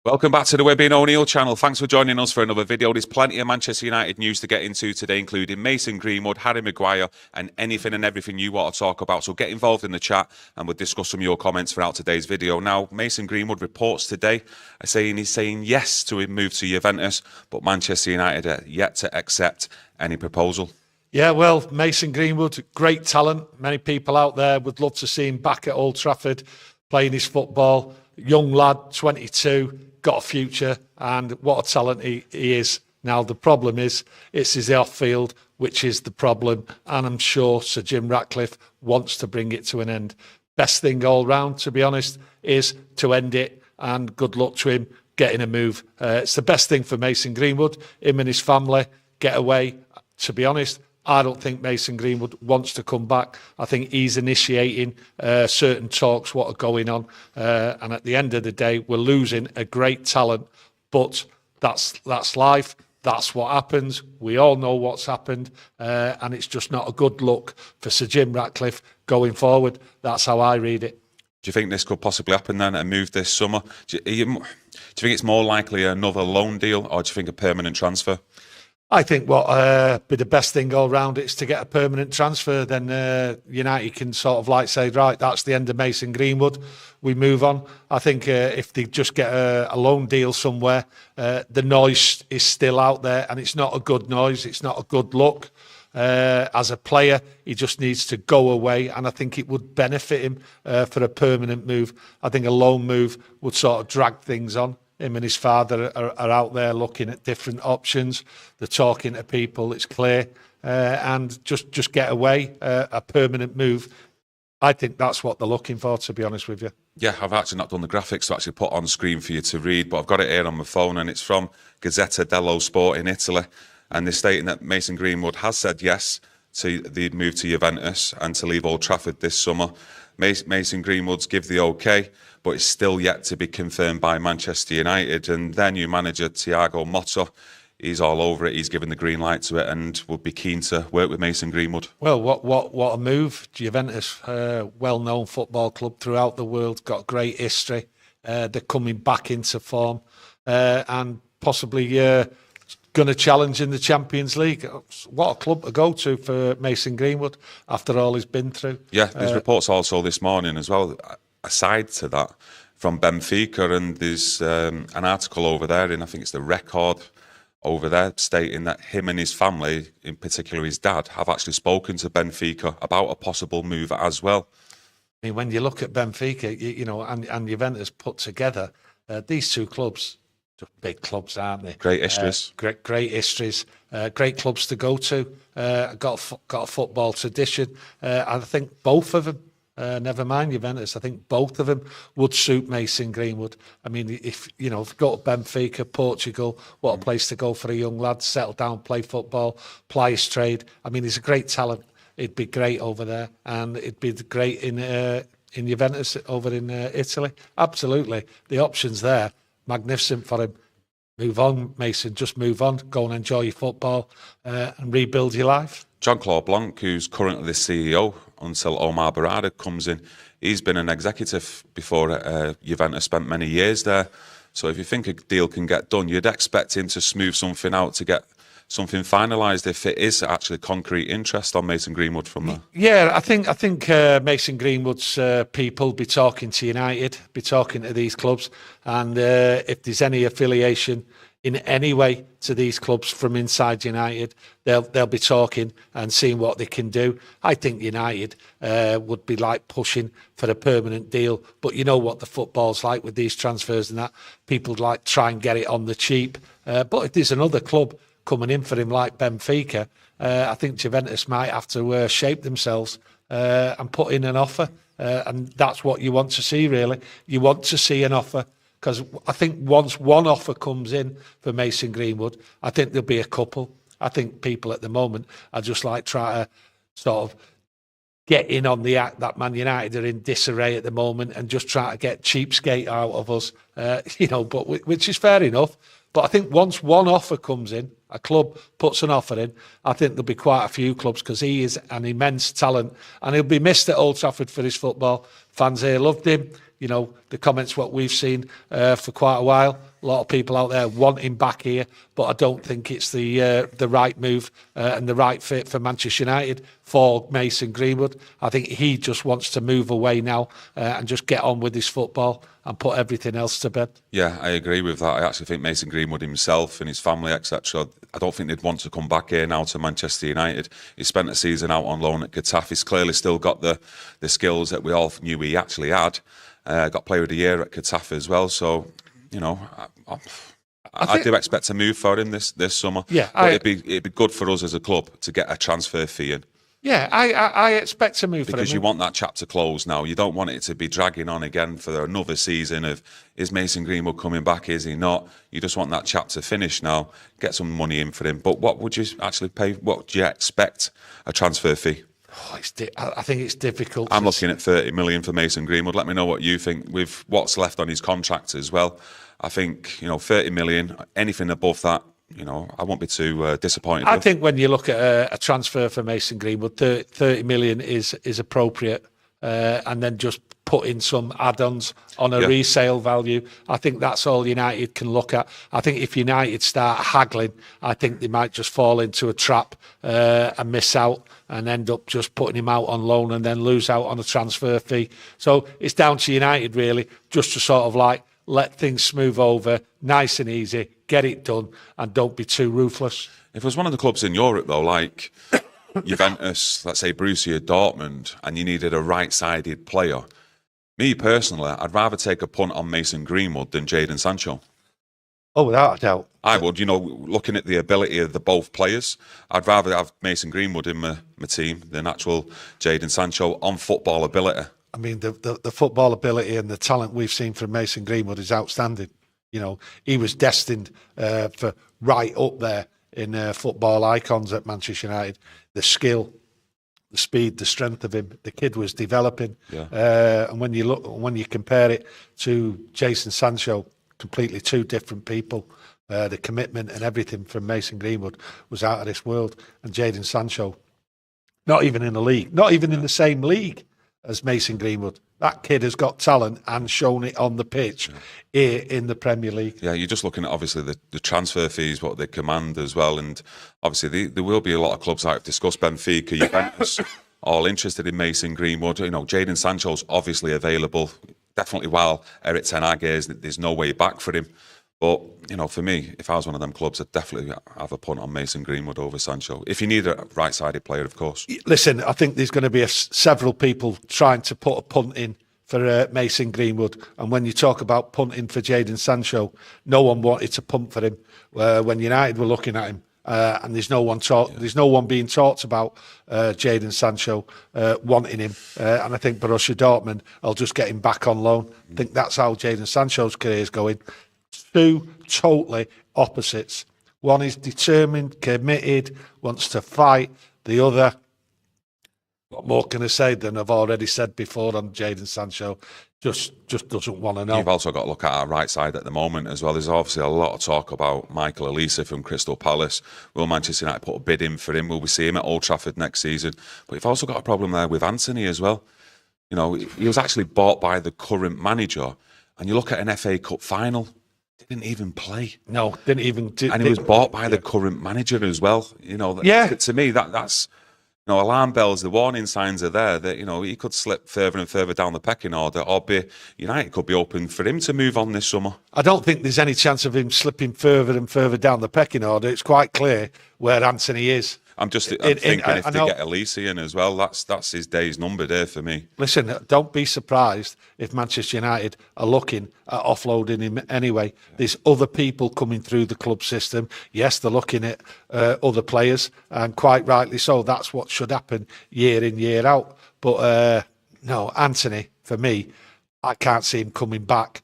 Welcome back to the Webby O'Neill channel. Thanks for joining us for another video. There's plenty of Manchester United news to get into today, including Mason Greenwood, Harry Maguire, and anything and everything you want to talk about. So get involved in the chat and we'll discuss some of your comments throughout today's video. Now, Mason Greenwood reports today he's saying yes to his move to Juventus, but Manchester United are yet to accept any proposal. Yeah, well, Mason Greenwood, great talent. Many people out there would love to see him back at Old Trafford playing his football. Young lad, 22, got a future, and what a talent he is. Now, the problem is, it's his off-field, which is the problem, and I'm sure Sir Jim Ratcliffe wants to bring it to an end. Best thing all round, to be honest, is to end it, and good luck to him getting a move. It's the best thing for Mason Greenwood, him and his family, get away. To be honest, I don't think Mason Greenwood wants to come back. I think he's initiating certain talks, what are going on. And at the end of the day, we're losing a great talent. But that's life. That's what happens. We all know what's happened. And it's just not a good look for Sir Jim Ratcliffe going forward. That's how I read it. Do you think this could possibly happen then, a move this summer? Do you think it's more likely another loan deal, or do you think a permanent transfer? I think what be the best thing all round is to get a permanent transfer. Then United can sort of like say, right, that's the end of Mason Greenwood. We move on. I think if they just get a loan deal somewhere, the noise is still out there, and it's not a good noise. It's not a good look. As a player, he just needs to go away, and I think it would benefit him for a permanent move. I think a loan move would sort of drag things on. Him and his father are out there looking at different options. They're talking to people, it's clear. And just get away, a permanent move. I think that's what they're looking for, to be honest with you. Yeah, I've actually not done the graphics to actually put on screen for you to read, but I've got it here on my phone, and it's from Gazzetta dello Sport in Italy. And they're stating that Mason Greenwood has said yes to the move to Juventus and to leave Old Trafford this summer. Mason Greenwood's give the okay, but it's still yet to be confirmed by Manchester United. And their new manager, Thiago Motta, he's all over it. He's given the green light to it and would be keen to work with Mason Greenwood. Well, what a move. Juventus, well-known football club throughout the world, got great history. They're coming back into form and possibly going to challenge in the Champions League. What a club to go to for Mason Greenwood after all he's been through. Yeah, there's reports also this morning as well, aside to that, from Benfica, and there's an article over there, and I think it's the Record over there, stating that him and his family, in particular his dad, have actually spoken to Benfica about a possible move as well. I mean, when you look at Benfica, you know, and Juventus put together, these two clubs, big clubs, aren't they? Great histories. Great histories. Great clubs to go to. Got a football tradition. I think both of them, never mind Juventus, I think both of them would suit Mason Greenwood. I mean, if you go to Benfica, Portugal, what a place to go for a young lad, settle down, play football, ply his trade. I mean, he's a great talent. It'd be great over there, and it'd be great in Juventus over in Italy. Absolutely. The options there. Magnificent for him. Move on, Mason. Just move on. Go and enjoy your football and rebuild your life. Jean-Claude Blanc, who's currently the CEO until Omar Berrada comes in, he's been an executive before Juventus, spent many years there. So if you think a deal can get done, you'd expect him to smooth something out to get something finalised if it is actually concrete interest on Mason Greenwood from there. Yeah, I think Mason Greenwood's people be talking to United, be talking to these clubs, and if there's any affiliation in any way to these clubs from inside United, they'll be talking and seeing what they can do. I think United would be like pushing for a permanent deal, but you know what the football's like with these transfers and that. People like try and get it on the cheap, but if there's another club coming in for him like Benfica, I think Juventus might have to shape themselves and put in an offer, and that's what you want to see, really. You want to see an offer, because I think once one offer comes in for Mason Greenwood, I think there'll be a couple. I think people at the moment are just like trying to sort of get in on the act that Man United are in disarray at the moment and just try to get cheapskate out of us, but which is fair enough. But I think once one offer comes in, a club puts an offer in, I think there'll be quite a few clubs, because he is an immense talent and he'll be missed at Old Trafford for his football. Fans here loved him. You know, the comments what we've seen for quite a while A lot of people out there want him back here, but I don't think it's the right move and the right fit for Manchester United for Mason Greenwood. I think he just wants to move away now and just get on with his football and put everything else to bed. Yeah, I agree with that. I actually think Mason Greenwood himself and his family, etc., I don't think they'd want to come back here now to Manchester United. He spent a season out on loan at Getafe. He's clearly still got the skills that we all knew he actually had. Got Player of the Year at Getafe as well. So, you know, I do expect a move for him this summer. Yeah, but it'd be good for us as a club to get a transfer fee in. Yeah, I expect a move for him. Because you want that chapter closed now. You don't want it to be dragging on again for another season of, is Mason Greenwood coming back, is he not? You just want that chapter finished now, get some money in for him. But what would you actually pay? What do you expect a transfer fee? Oh, I think it's difficult. I'm looking at 30 million for Mason Greenwood. Let me know what you think with what's left on his contract as well. I think, 30 million, anything above that, I won't be too disappointed. I think when you look at a transfer for Mason Greenwood, 30 million is appropriate, and then just put in some add-ons on a resale value. I think that's all United can look at. I think if United start haggling, I think they might just fall into a trap and miss out and end up just putting him out on loan and then lose out on a transfer fee. So it's down to United really, just to sort of like let things smooth over, nice and easy, get it done, and don't be too ruthless. If it was one of the clubs in Europe, though, like Juventus, let's say Borussia Dortmund, and you needed a right-sided player, me personally, I'd rather take a punt on Mason Greenwood than Jadon Sancho. Oh, without a doubt. I would, looking at the ability of the both players, I'd rather have Mason Greenwood in my team than actual Jadon Sancho on football ability. I mean, the football ability and the talent we've seen from Mason Greenwood is outstanding. He was destined for right up there in football icons at Manchester United. The skill, the speed, the strength of him, the kid was developing. Yeah. And when you compare it to Jadon Sancho, completely two different people. The commitment and everything from Mason Greenwood was out of this world. And Jadon Sancho, not even in the league, not even in the same league as Mason Greenwood. That kid has got talent and shown it on the pitch here in the Premier League. Yeah, you're just looking at obviously the transfer fees, what they command as well. And obviously there will be a lot of clubs that have discussed Benfica, Juventus, all interested in Mason Greenwood. Jadon Sancho's obviously available. Definitely while Eric Ten Hag is, there's no way back for him. But, for me, if I was one of them clubs, I'd definitely have a punt on Mason Greenwood over Sancho. If you need a right-sided player, of course. Listen, I think there's going to be several people trying to put a punt in for Mason Greenwood. And when you talk about punting for Jadon Sancho, no one wanted to punt for him when United were looking at him. And there's no one being talked about Jadon Sancho wanting him. And I think Borussia Dortmund will just get him back on loan. I think that's how Jadon Sancho's career is going. Two totally opposites. One is determined, committed, wants to fight. The other, what more can I say than I've already said before on Jadon Sancho? Just doesn't want to know. You've also got to look at our right side at the moment as well. There's obviously a lot of talk about Michael Olise from Crystal Palace. Will Manchester United put a bid in for him? Will we see him at Old Trafford next season? But you've also got a problem there with Anthony as well. He was actually bought by the current manager. And you look at an FA Cup final, didn't even play. No, didn't even. And he was bought by the current manager as well. To me, that's alarm bells. The warning signs are there that he could slip further and further down the pecking order, or United could be open for him to move on this summer. I don't think there's any chance of him slipping further and further down the pecking order. It's quite clear where Anthony is. I'm thinking if they get Olise in as well, that's his days numbered there for me. Listen, don't be surprised if Manchester United are looking at offloading him anyway. There's other people coming through the club system. Yes, they're looking at other players, and quite rightly so. That's what should happen year in, year out. But no, Anthony, for me, I can't see him coming back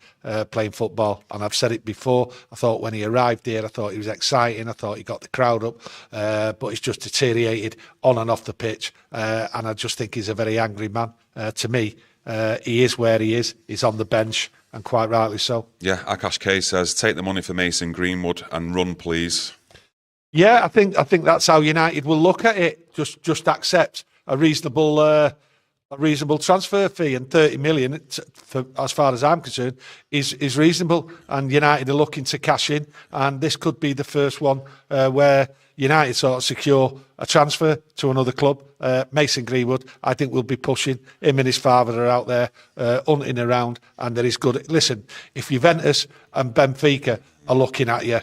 playing football. And I've said it before. I thought when he arrived here, I thought he was exciting. I thought he got the crowd up. But he's just deteriorated on and off the pitch. And I just think he's a very angry man. To me, he is where he is. He's on the bench, and quite rightly so. Yeah, Akash K says, take the money for Mason Greenwood and run, please. Yeah, I think that's how United will look at it. Just accept a reasonable a reasonable transfer fee, and 30 million, for, as far as I'm concerned, is reasonable. And United are looking to cash in, and this could be the first one where United sort of secure a transfer to another club. Mason Greenwood, I think, will be pushing. Him and his father are out there hunting around, and there is good. Listen, if Juventus and Benfica are looking at you,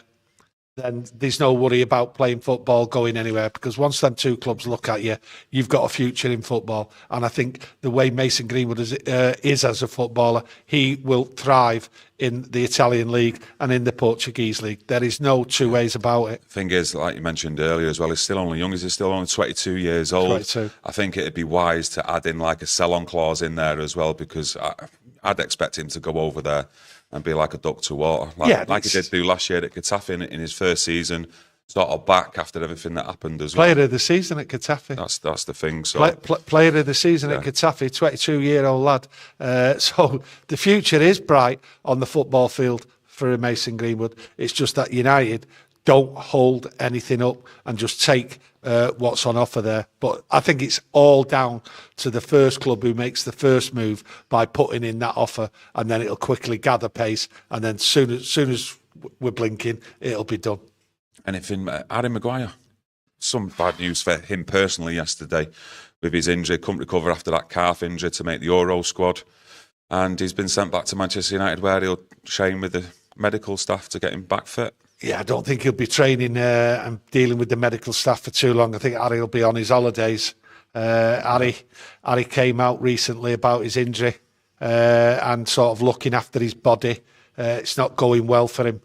then there's no worry about playing football going anywhere, because once them two clubs look at you, you've got a future in football. And I think the way Mason Greenwood is as a footballer, he will thrive in the Italian league and in the Portuguese league. There is no two ways about it. Thing is, like you mentioned earlier as well, he's still only young. He's still only 22 years old. 22. I think it'd be wise to add in like a sell-on clause in there as well, because I'd expect him to go over there and be like a duck to water, like he did do last year at Getafe in his first season, sort of back after everything that happened as well. Player of the season at Getafe. That's the thing. So player of the season at Getafe, 22-year-old lad. So the future is bright on the football field for Mason Greenwood. It's just that United don't hold anything up and just take what's on offer there. But I think it's all down to the first club who makes the first move by putting in that offer, and then it'll quickly gather pace, and then soon as we're blinking, it'll be done. Anything, Harry Maguire, some bad news for him personally yesterday with his injury. Couldn't recover after that calf injury to make the Euro squad, and he's been sent back to Manchester United, where he'll train with the medical staff to get him back fit. Yeah, I don't think he'll be training and dealing with the medical staff for too long. I think Harry will be on his holidays. Harry came out recently about his injury and sort of looking after his body. It's not going well for him.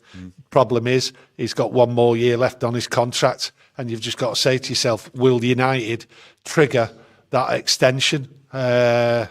Problem is, he's got one more year left on his contract, and you've just got to say to yourself, will United trigger that extension? I'm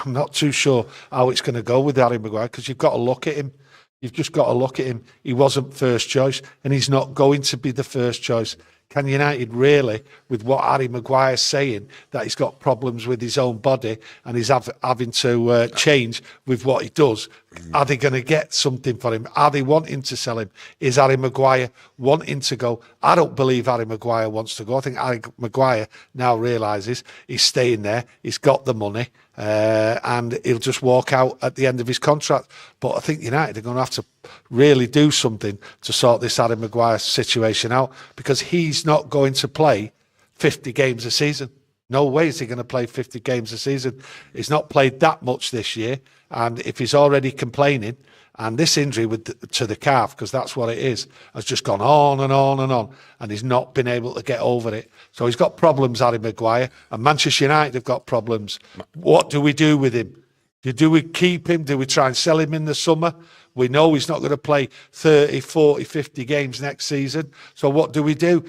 not too sure how it's going to go with Harry Maguire, because you've got to look at him. You've just got to look at him. He wasn't first choice, and he's not going to be the first choice. Can United really, with what Harry Maguire's saying, that he's got problems with his own body and he's having to change with what he does, are they going to get something for him? Are they wanting to sell him? Is Harry Maguire wanting to go? I don't believe Harry Maguire wants to go. I think Harry Maguire now realises he's staying there. He's got the money. And he'll just walk out at the end of his contract. But I think United are going to have to really do something to sort this Harry Maguire situation out, because he's not going to play 50 games a season. No way is he going to play 50 games a season. He's not played that much this year. And if he's already complaining, and this injury to the calf, because that's what it is, has just gone on and on and on, and he's not been able to get over it. So he's got problems, Harry Maguire, and Manchester United have got problems. What do we do with him? Do we keep him? Do we try and sell him in the summer? We know he's not going to play 30, 40, 50 games next season. So what do we do?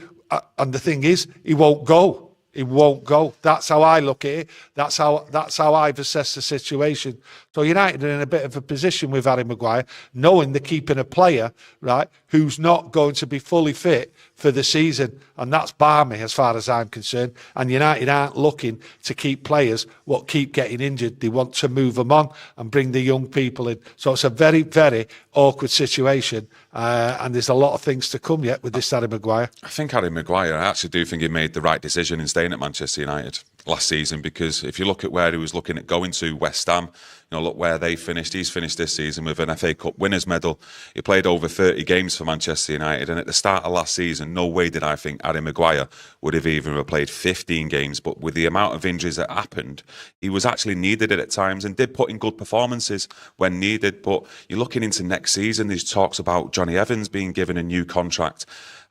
And the thing is, he won't go. He won't go. That's how I look at it. That's how I've assessed the situation. So United are in a bit of a position with Harry Maguire, knowing they're keeping a player, right, who's not going to be fully fit for the season. And that's balmy as far as I'm concerned. And United aren't looking to keep players what keep getting injured. They want to move them on and bring the young people in. So it's a very, very awkward situation. And there's a lot of things to come yet with this Harry Maguire. I think Harry Maguire, I actually do think he made the right decision in staying at Manchester United last season, because if you look at where he was looking at going to, West Ham, you know, look where they finished. He's finished this season with an FA Cup winners medal. He played over 30 games for Manchester United, and at the start of last season, no way did I think Harry Maguire would have even played 15 games. But with the amount of injuries that happened, he was actually needed at times and did put in good performances when needed. But you're looking into next season, there's talks about Johnny Evans being given a new contract.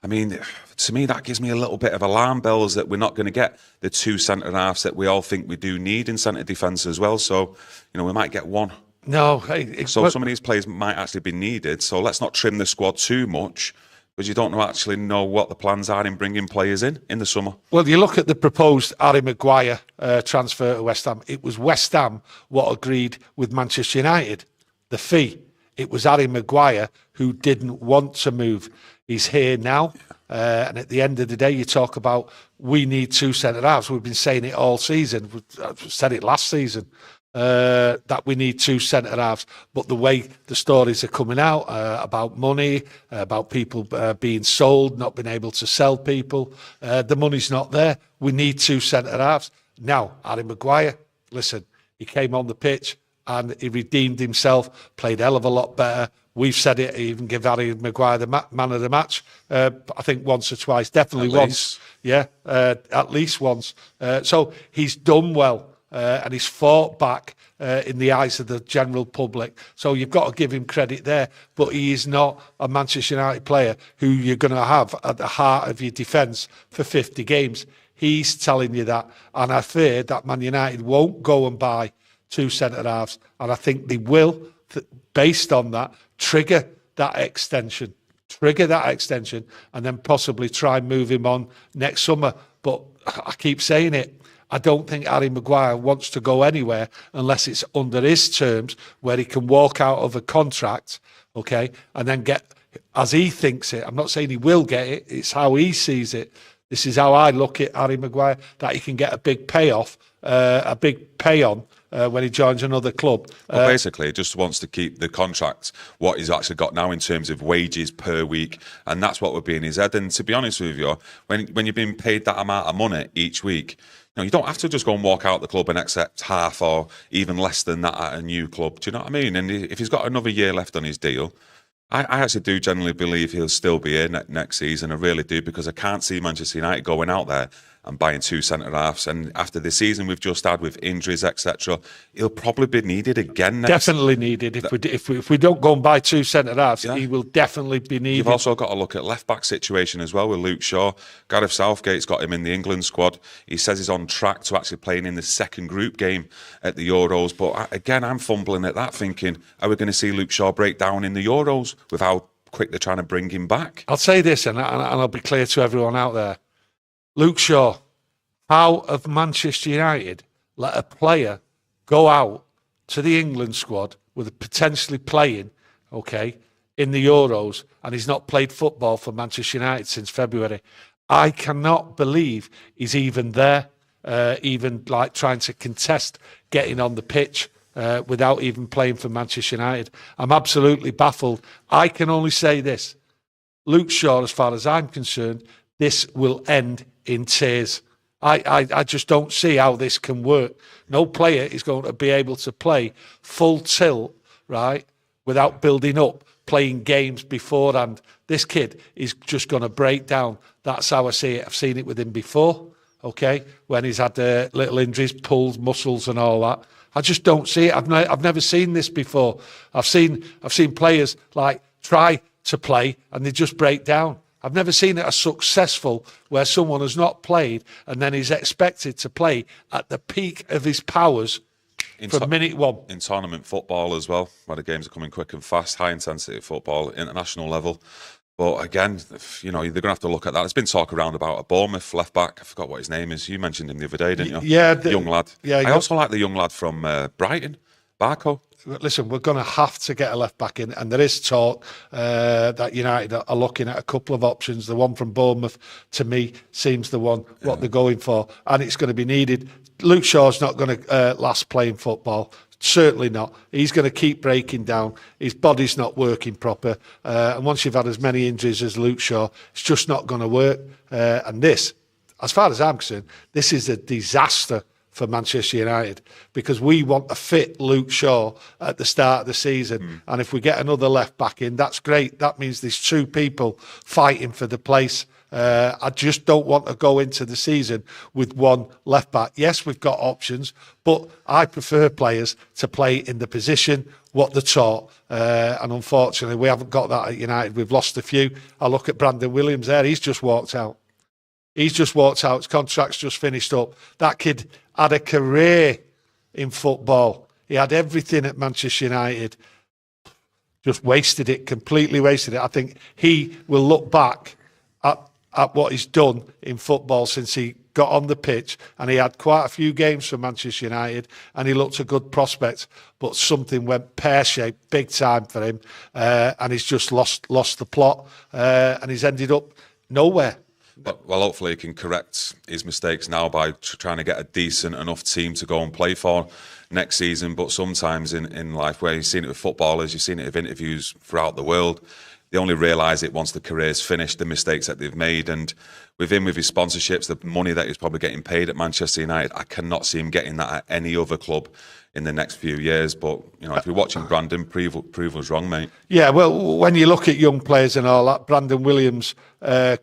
I mean, to me, that gives me a little bit of alarm bells that we're not going to get the two centre-halves that we all think we do need in centre defence as well. So, you know, we might get one. No. So some of these players might actually be needed. So let's not trim the squad too much, because you don't actually know what the plans are in bringing players in the summer. Well, you look at the proposed Harry Maguire transfer to West Ham. It was West Ham what agreed with Manchester United, the fee. It was Harry Maguire who didn't want to move. He's here now. And at the end of the day, you talk about we need two centre-halves. We've been saying it all season. We've said it last season, that we need two centre-halves. But the way the stories are coming out about money, about people being sold, not being able to sell people, the money's not there. We need two centre-halves. Now, Harry Maguire, listen, he came on the pitch and he redeemed himself, played a hell of a lot better. We've said it, even give Harry Maguire the man of the match. I think once or twice, definitely once. Yeah, at least once. So he's done well. And he's fought back in the eyes of the general public. So you've got to give him credit there. But he is not a Manchester United player who you're going to have at the heart of your defence for 50 games. He's telling you that. And I fear that Man United won't go and buy 2 centre-halves. And I think they will, based on that, trigger that extension, and then possibly try and move him on next summer. But I keep saying it, I don't think Harry Maguire wants to go anywhere unless it's under his terms, where he can walk out of a contract, okay, and then get, as he thinks it. I'm not saying he will get it, it's how he sees it. This is how I look at Harry Maguire, that he can get a big payoff, a big pay on when he joins another club. Well, basically, he just wants to keep the contract, what he's actually got now in terms of wages per week, and that's what would be in his head. And to be honest with you, when you're being paid that amount of money each week, you don't have to just go and walk out the club and accept half or even less than that at a new club. Do you know what I mean? And if he's got another year left on his deal, I actually do generally believe he'll still be here next season. I really do, because I can't see Manchester United going out there and buying 2 centre-halves. And after the season we've just had with injuries, etc., he'll probably be needed again next. Definitely needed. If we don't go and buy 2 centre-halves, he will definitely be needed. You've also got to look at left-back situation as well with Luke Shaw. Gareth Southgate's got him in the England squad. He says he's on track to actually playing in the second group game at the Euros. But again, I'm fumbling at that, thinking, are we going to see Luke Shaw break down in the Euros with how quick they're trying to bring him back? I'll say this, and I'll be clear to everyone out there. Luke Shaw, how have Manchester United let a player go out to the England squad with potentially playing, okay, in the Euros, and he's not played football for Manchester United since February? I cannot believe he's even there, even like trying to contest getting on the pitch without even playing for Manchester United. I'm absolutely baffled. I can only say this. Luke Shaw, as far as I'm concerned, this will end in tears. I just don't see how this can work. No player is going to be able to play full tilt, right, without building up, playing games beforehand. This kid is just going to break down. That's how I see it. I've seen it with him before, okay, when he's had little injuries, pulled muscles and all that. I just don't see it. I've never seen this before. I've seen players like try to play and they just break down. I've never seen it as successful where someone has not played and then is expected to play at the peak of his powers from minute one. In tournament football as well, where the games are coming quick and fast, high intensity football, international level. But again, you're going to have to look at that. There's been talk around about a Bournemouth left back. I forgot what his name is. You mentioned him the other day, didn't you? Yeah. The young lad. Yeah. I also like the young lad from Brighton, Barco. Listen, we're going to have to get a left back in, and there is talk that United are looking at a couple of options. The one from Bournemouth, to me, seems the one what they're going for, and it's going to be needed. Luke Shaw's not going to last playing football. Certainly not. He's going to keep breaking down. His body's not working proper, and once you've had as many injuries as Luke Shaw, it's just not going to work. And this, as far as I'm concerned, this is a disaster for Manchester United, because we want a fit Luke Shaw at the start of the season. And if we get another left back in, that's great. That means there's 2 people fighting for the place. I just don't want to go into the season with 1 left back. Yes, we've got options, but I prefer players to play in the position what they're taught. And unfortunately, we haven't got that at United. We've lost a few. I look at Brandon Williams there. He's just walked out. His contract's just finished up. That kid had a career in football. He had everything at Manchester United. Just wasted it, completely wasted it. I think he will look back at what he's done in football since he got on the pitch, and he had quite a few games for Manchester United, and he looked a good prospect, but something went pear-shaped big time for him, and he's just lost the plot, and he's ended up nowhere. Well, hopefully he can correct his mistakes now by trying to get a decent enough team to go and play for next season. But sometimes in life, where you've seen it with footballers, you've seen it with interviews throughout the world, they only realise it once the career's finished, the mistakes that they've made. And with him, with his sponsorships, the money that he's probably getting paid at Manchester United, I cannot see him getting that at any other club in the next few years. But, you know, if you're watching Brandon, prove us wrong, mate. Yeah, well, when you look at young players and all that, Brandon Williams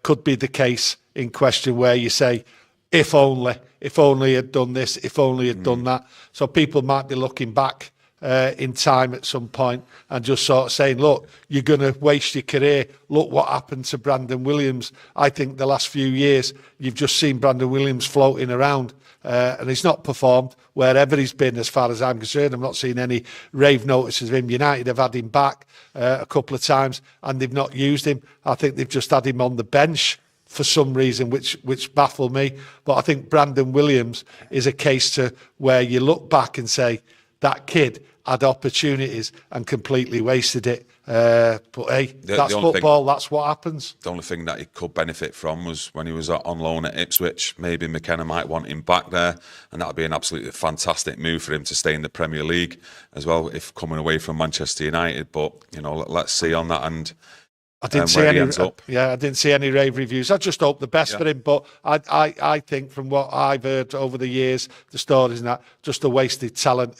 could be the case in question where you say, if only he had done this, if only he had done that. So people might be looking back in time at some point and just sort of saying, look, you're going to waste your career. Look what happened to Brandon Williams. I think the last few years, you've just seen Brandon Williams floating around and he's not performed wherever he's been, as far as I'm concerned. I'm not seeing any rave notices of him. United have had him back a couple of times and they've not used him. I think they've just had him on the bench for some reason, which baffled me. But I think Brandon Williams is a case to where you look back and say, that kid had opportunities and completely wasted it. But hey, that's football, that's what happens. The only thing that he could benefit from was when he was on loan at Ipswich. Maybe McKenna might want him back there, and that would be an absolutely fantastic move for him to stay in the Premier League as well, if coming away from Manchester United. But, you know, let's see on that. And I didn't see any. I didn't see any rave reviews. I just hope the best for him. But I think from what I've heard over the years, the stories and that, just a wasted talent,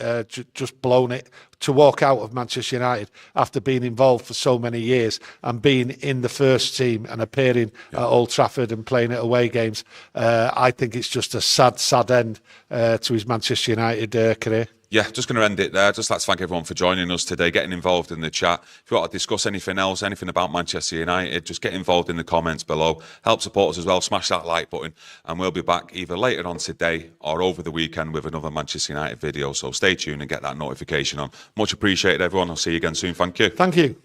just blown it to walk out of Manchester United after being involved for so many years and being in the first team and appearing at Old Trafford and playing at away games. I think it's just a sad end to his Manchester United career. Yeah, just going to end it there. Just like to thank everyone for joining us today, getting involved in the chat. If you want to discuss anything else, anything about Manchester United, just get involved in the comments below. Help support us as well. Smash that like button. And we'll be back either later on today or over the weekend with another Manchester United video. So stay tuned and get that notification on. Much appreciated, everyone. I'll see you again soon. Thank you. Thank you.